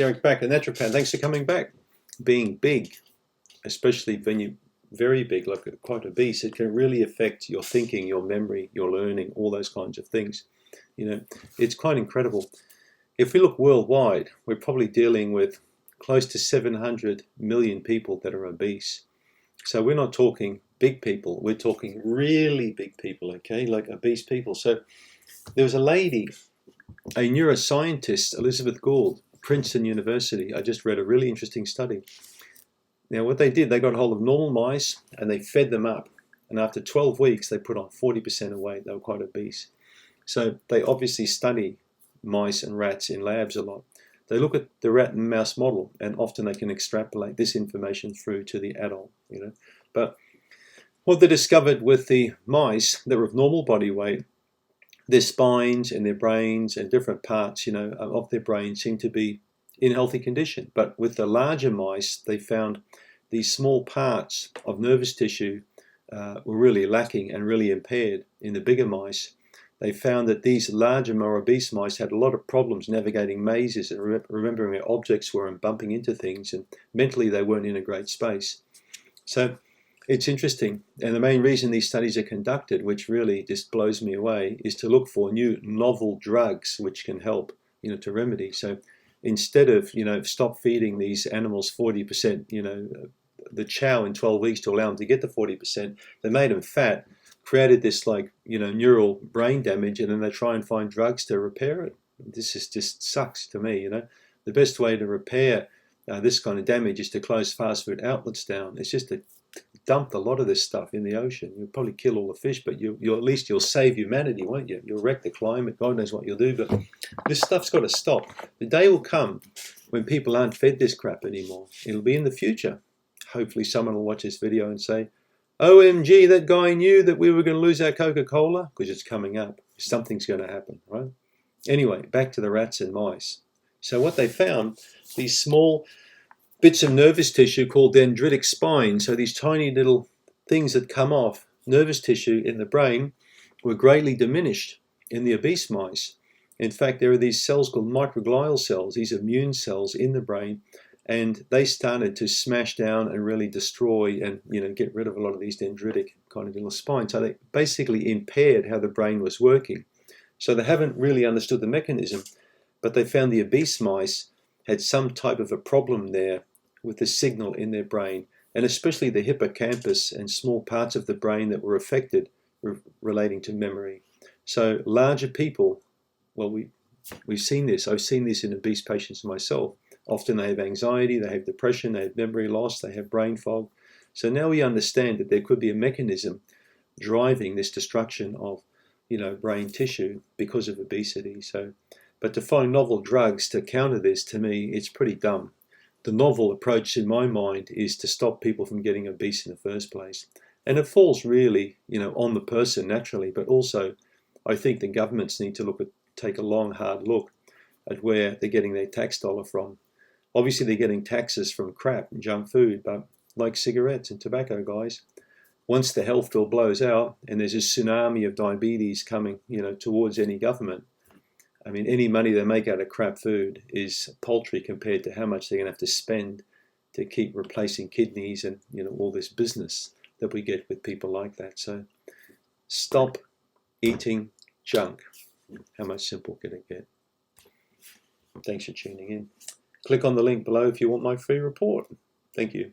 Derek Bakker, naturopath. Thanks for coming back. Being big, especially when you're very big, like quite obese, it can really affect your thinking, your memory, your learning, all those kinds of things. You know, it's quite incredible. If we look worldwide, we're probably dealing with close to 700 million people that are obese. So we're not talking big people, we're talking really big people, okay, like obese people. So there was a lady, a neuroscientist, Elizabeth Gould, Princeton University. I just read a really interesting study. Now what they did, they got hold of normal mice and they fed them up. And after 12 weeks, they put on 40% of weight. They were quite obese. So they obviously study mice and rats in labs a lot. They look at the rat and mouse model, and often they can extrapolate this information through to the adult, you know. But what they discovered with the mice that were of normal body weight, their spines and their brains and different parts, you know, of their brain seem to be in healthy condition. But with the larger mice, they found these small parts of nervous tissue were really lacking and really impaired. In the bigger mice, they found that these larger, more obese mice had a lot of problems navigating mazes and remembering where objects were and bumping into things, and mentally they weren't in a great space. So it's interesting, and the main reason these studies are conducted, which really just blows me away, is to look for new novel drugs which can help, you know, to remedy. So instead of, you know, stop feeding these animals 40%, you know, the chow in 12 weeks to allow them to get to 40%, they made them fat, created this, like, you know, neural brain damage, and then they try and find drugs to repair it. This is just sucks to me, you know. The best way to repair this kind of damage is to close fast food outlets down. It's just to dump a lot of this stuff in the ocean. You'll probably kill all the fish, but you'll at least you'll save humanity, won't you? You'll wreck the climate. God knows what you'll do, but this stuff's got to stop. The day will come when people aren't fed this crap anymore. It'll be in the future. Hopefully someone will watch this video and say, OMG, that guy knew that we were going to lose our Coca-Cola, because it's coming up. Something's going to happen, right? Anyway, back to the rats and mice. So what they found, these small bits of nervous tissue called dendritic spines, so these tiny little things that come off nervous tissue in the brain, were greatly diminished in the obese mice. In fact, there are these cells called microglial cells, these immune cells in the brain, and they started to smash down and really destroy and, you know, get rid of a lot of these dendritic kind of little spines. So they basically impaired how the brain was working. So they haven't really understood the mechanism, but they found the obese mice had some type of a problem there with the signal in their brain, and especially the hippocampus and small parts of the brain that were affected relating to memory. So larger people, well, we've seen this. I've seen this in obese patients myself. Often they have anxiety, they have depression, they have memory loss, they have brain fog. So now we understand that there could be a mechanism driving this destruction of, you know, brain tissue because of obesity. So, but to find novel drugs to counter this, to me, it's pretty dumb. The novel approach in my mind is to stop people from getting obese in the first place. And it falls really, you know, on the person naturally, but also I think the governments need to take a long, hard look at where they're getting their tax dollar from. Obviously, they're getting taxes from crap and junk food, but like cigarettes and tobacco, guys, once the health bill blows out and there's a tsunami of diabetes coming, you know, towards any government, I mean, any money they make out of crap food is paltry compared to how much they're going to have to spend to keep replacing kidneys and, you know, all this business that we get with people like that. So stop eating junk. How much simpler can it get? Thanks for tuning in. Click on the link below if you want my free report. Thank you.